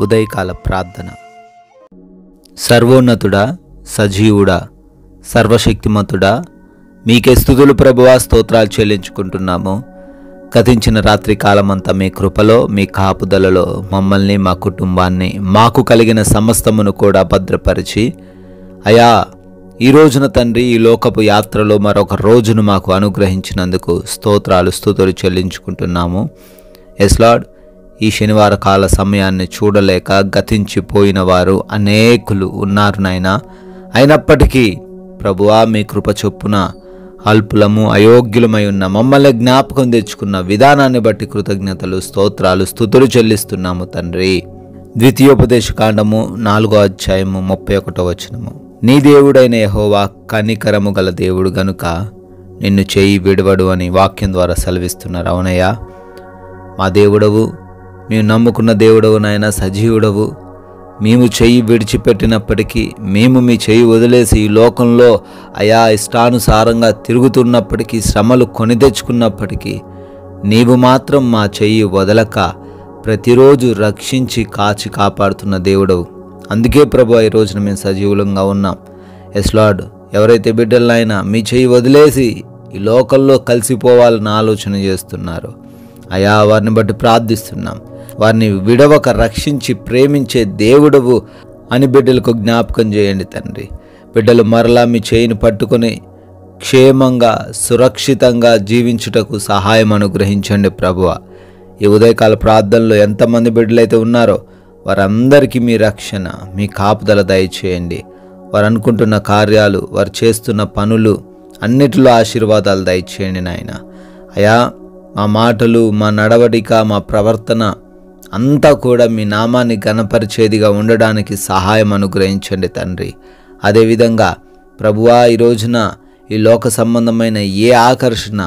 ఉదయకాల ప్రార్థన. సర్వోన్నతుడా, సజీవుడా, సర్వశక్తిమంతుడా, మీకే స్తుతులు ప్రభువా, స్తోత్రాలు చెల్లించుకుంటున్నాము. గతించిన రాత్రి కాలమంతా మీ కృపలో, మీ కాపుదలలో మమ్మల్ని, మా కుటుంబాన్ని, మాకు కలిగిన సమస్తమును కూడా భద్రపరిచి, అయా ఈ రోజున తండ్రి, ఈ లోకపు యాత్రలో మరొక రోజును మాకు అనుగ్రహించినందుకు స్తోత్రాలు, స్తుతులు చెల్లించుకుంటున్నాము. ఎస్ లార్డ్, ఈ శనివార కాల సమయాన్ని చూడలేక గతించిపోయిన వారు అనేకులు ఉన్నారు నాయనా. అయినప్పటికీ ప్రభువా, మీ కృప చొప్పున అల్పులము, అయోగ్యులమై ఉన్న మమ్మల్ని జ్ఞాపకం తెచ్చుకున్న విధానాన్ని బట్టి కృతజ్ఞతలు, స్తోత్రాలు, స్తుతులు చెల్లిస్తున్నాము తండ్రి. ద్వితీయోపదేశ కాండము 4వ అధ్యాయము 31వ వచనము. నీ దేవుడైన యెహోవా కనికరము గల దేవుడు గనుక నిన్ను చేయి విడవడు అని వాక్యం ద్వారా సెలవిస్తున్నారు. అవునయ్యా, మా దేవుడవు, మేము నమ్ముకున్న దేవుడవు నాయన, సజీవుడవు. మేము చెయ్యి విడిచిపెట్టినప్పటికీ, మేము మీ చెయ్యి వదిలేసి ఈ లోకంలో అయా ఇష్టానుసారంగా తిరుగుతున్నప్పటికీ, శ్రమలు కొని తెచ్చుకున్నప్పటికీ, నీవు మాత్రం మా చెయ్యి వదలక ప్రతిరోజు రక్షించి కాచి కాపాడుతున్న దేవుడవు. అందుకే ప్రభు, ఈ రోజున మేము సజీవులంగా ఉన్నాం. ఎస్ లార్డ్, ఎవరైతే బిడ్డలైనా మీ చెయ్యి వదిలేసి ఈ లోకంలో కలిసిపోవాలని ఆలోచన చేస్తున్నారో అయా, వారిని బట్టి ప్రార్థిస్తున్నాం. వారిని విడవక రక్షించి ప్రేమించే దేవుడవు అని బిడ్డలకు జ్ఞాపకం చేయండి తండ్రి. బిడ్డలు మరలా మీ చేయిని పట్టుకొని క్షేమంగా, సురక్షితంగా జీవించుటకు సహాయం అనుగ్రహించండి ప్రభువ. ఈ ఉదయకాల ప్రార్థనలో ఎంతమంది బిడ్డలైతే ఉన్నారో వారందరికీ మీ రక్షణ, మీ కాపుదల దయచేయండి. వారు అనుకుంటున్న కార్యాలు, వారు చేస్తున్న పనులు అన్నిటిలో ఆశీర్వాదాలు దయచేయండి నాయన. అయా, మా మాటలు, మా నడవడిక, మా ప్రవర్తన అంతా కూడా మీ నామాన్ని ఘనపరిచేదిగా ఉండడానికి సహాయం అనుగ్రహించండి తండ్రి. అదేవిధంగా ప్రభువా, ఈ రోజున ఈ లోక సంబంధమైన ఏ ఆకర్షణ,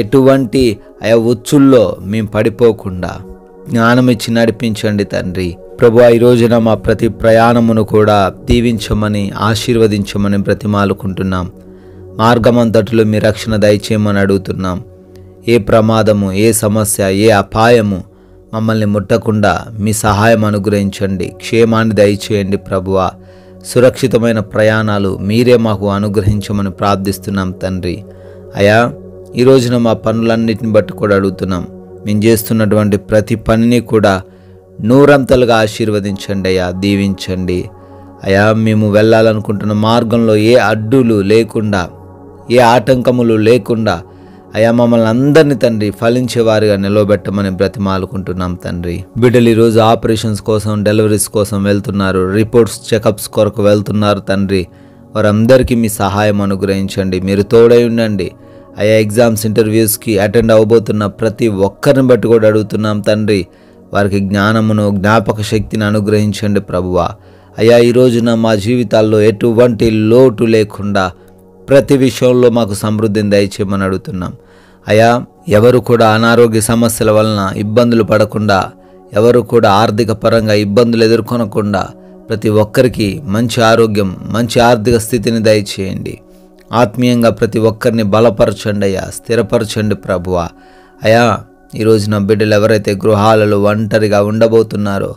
ఎటువంటి ఒచ్చుల్లో మేము పడిపోకుండా జ్ఞానం ఇచ్చి నడిపించండి తండ్రి. ప్రభువా, ఈ రోజున మా ప్రతి ప్రయాణమును కూడా దీవించమని, ఆశీర్వదించమని బ్రతిమాలుకుంటున్నాం. మార్గమంతటిలో మీ రక్షణ దయచేయమని అడుగుతున్నాం. ఏ ప్రమాదము, ఏ సమస్య, ఏ అపాయము మమ్మల్ని ముట్టకుండా మీ సహాయం అనుగ్రహించండి. క్షేమాన్ని దయచేయండి ప్రభువా. సురక్షితమైన ప్రయాణాలు మీరే మాకు అనుగ్రహించమని ప్రార్థిస్తున్నాం తండ్రి. అయా, ఈ రోజున మా పనులన్నిటిని బట్టి కూడా అడుగుతున్నాం. మేము చేస్తున్నటువంటి ప్రతి పనిని కూడా నూరంతలుగా ఆశీర్వదించండి అయ్యా, దీవించండి అయా. మేము వెళ్ళాలనుకుంటున్న మార్గంలో ఏ అడ్డులు లేకుండా, ఏ ఆటంకములు లేకుండా అయా మమ్మల్ని అందరినీ తండ్రి ఫలించేవారిగా నిలవబెట్టమని బ్రతిమాలుకుంటున్నాం తండ్రి. బిడ్డలు ఈరోజు ఆపరేషన్స్ కోసం, డెలివరీస్ కోసం వెళ్తున్నారు, రిపోర్ట్స్, చెకప్స్ కొరకు వెళ్తున్నారు తండ్రి. వారందరికీ మీ సహాయం అనుగ్రహించండి, మీరు తోడై ఉండండి అయా. ఎగ్జామ్స్, ఇంటర్వ్యూస్కి అటెండ్ అవ్వబోతున్న ప్రతి ఒక్కరిని బట్టి కూడా అడుగుతున్నాం తండ్రి. వారికి జ్ఞానమును, జ్ఞాపక శక్తిని అనుగ్రహించండి ప్రభువా. అయా, ఈ రోజున మా జీవితాల్లో ఎటువంటి లోటు లేకుండా ప్రతి విషయంలో మాకు సమృద్ధిని దయచేయమని అడుగుతున్నాం అయా. ఎవరు కూడా అనారోగ్య సమస్యల వలన ఇబ్బందులు పడకుండా, ఎవరు కూడా ఆర్థిక పరంగా ఇబ్బందులు ఎదుర్కొనకుండా ప్రతి ఒక్కరికి మంచి ఆరోగ్యం, మంచి ఆర్థిక స్థితిని దయచేయండి. ఆత్మీయంగా ప్రతి ఒక్కరిని బలపరచండి అయ్యా, స్థిరపరచండి ప్రభువా. అయా, ఈ రోజున బిడ్డలు ఎవరైతే గృహాలలో ఒంటరిగా ఉండబోతున్నారో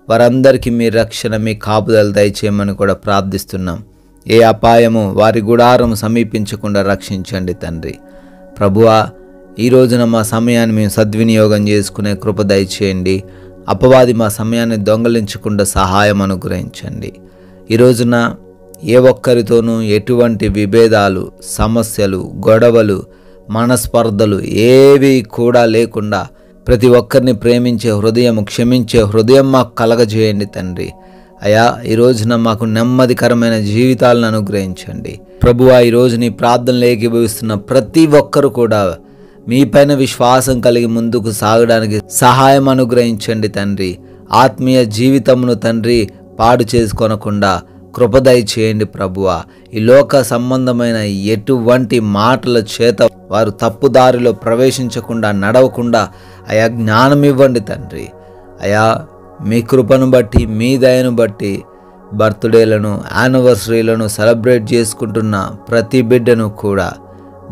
వారందరికీ మీ రక్షణ, మీ కాపుదల దయచేయమని కూడా ప్రార్థిస్తున్నాం. ఏ అపాయము వారి గుడారం సమీపించకుండా రక్షించండి తండ్రి. ప్రభువా, ఈ రోజున మా సమయాన్ని మేము సద్వినియోగం చేసుకునే కృప దయచేయండి. అపవాది మా సమయాన్ని దొంగలించకుండా సహాయం అనుగ్రహించండి. ఈ రోజున ఏ ఒక్కరితోనూ ఎటువంటి విభేదాలు, సమస్యలు, గొడవలు, మనస్పర్ధలు ఏవి కూడా లేకుండా ప్రతి ఒక్కరిని ప్రేమించే హృదయం, క్షమించే హృదయం మాకు కలగజేయండి తండ్రి. అయా, ఈ రోజున మాకు నెమ్మదికరమైన జీవితాలను అనుగ్రహించండి ప్రభువా. ఈ రోజు నీ ప్రార్థనలు ఏకీభవిస్తున్న ప్రతి ఒక్కరు కూడా మీపైన విశ్వాసం కలిగి ముందుకు సాగడానికి సహాయం అనుగ్రహించండి తండ్రి. ఆత్మీయ జీవితమును తండ్రి పాడు చేసుకొనకుండా కృప దయచేయండి ప్రభువా. ఈ లోక సంబంధమైన ఎటువంటి మాటల చేత వారు తప్పుదారిలో ప్రవేశించకుండా, నడవకుండా అయా జ్ఞానం ఇవ్వండి తండ్రి. అయా, మీ కృపను బట్టి, మీ దయను బట్టి బర్త్డేలను, యానివర్సరీలను సెలబ్రేట్ చేసుకుంటున్న ప్రతి బిడ్డను కూడా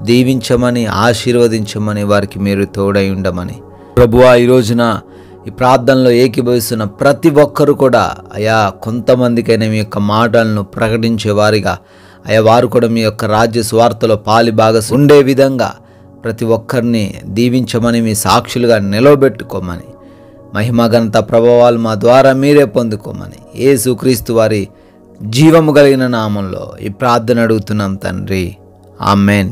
దీవించమని, ఆశీర్వదించమని, వారికి మీరు తోడై ఉండమని ప్రభువా. ఈ రోజున ఈ ప్రార్థనలో ఏకీభవిస్తున్న ప్రతి ఒక్కరు కూడా అయా కొంతమందికైనా మీ యొక్క మాటలను ప్రకటించేవారిగా, అయా వారు కూడా మీ యొక్క రాజ్య స్వార్థలో పాలి భాగస్ ఉండే విధంగా ప్రతి ఒక్కరిని దీవించమని, మీ సాక్షులుగా నిలవబెట్టుకోమని, మహిమ ఘనత ప్రభావాలు మా ద్వారా మీరే పొందుకోమని యేసుక్రీస్తు వారి జీవము కలిగిన నామంలో ఈ ప్రార్థన అడుగుతున్నాం తండ్రి. ఆమెన్.